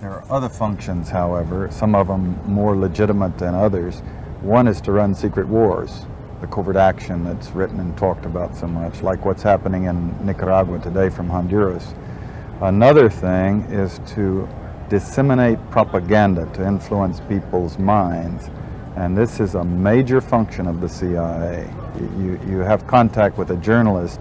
There are other functions, however, some of them more legitimate than others. One is to run secret wars, the covert action that's written and talked about so much, like what's happening in Nicaragua today from Honduras. Another thing is to disseminate propaganda to influence people's minds. And this is a major function of the CIA. You have contact with a journalist,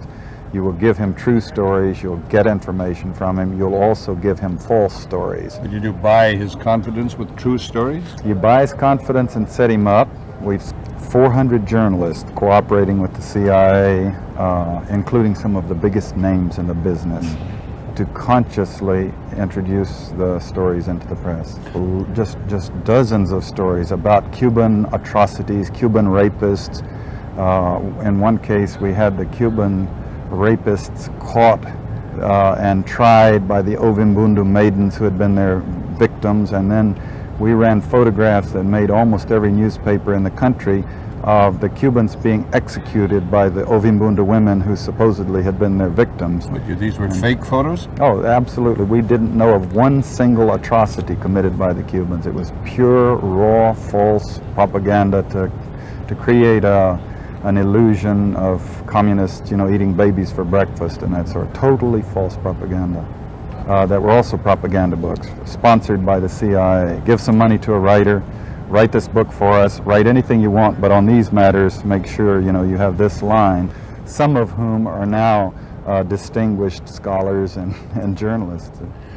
you will give him true stories, you'll get information from him, you'll also give him false stories. But you buy his confidence with true stories? You buy his confidence and set him up. We've 400 journalists cooperating with the CIA, including some of the biggest names in the business, to consciously introduce the stories into the press. Just dozens of stories about Cuban atrocities, Cuban rapists. In one case, we had the Cuban rapists caught and tried by the Ovimbundu maidens who had been their victims, and then we ran photographs that made almost every newspaper in the country of the Cubans being executed by the Ovimbundu women who supposedly had been their victims. But these were fake photos? Oh, absolutely. We didn't know of one single atrocity committed by the Cubans. It was pure, raw, false propaganda to create an illusion of communists, eating babies for breakfast and that sort. Totally false propaganda. That were also propaganda books, sponsored by the CIA. Give some money to a writer, write this book for us, write anything you want, but on these matters, make sure, you have this line. Some of whom are now distinguished scholars and journalists.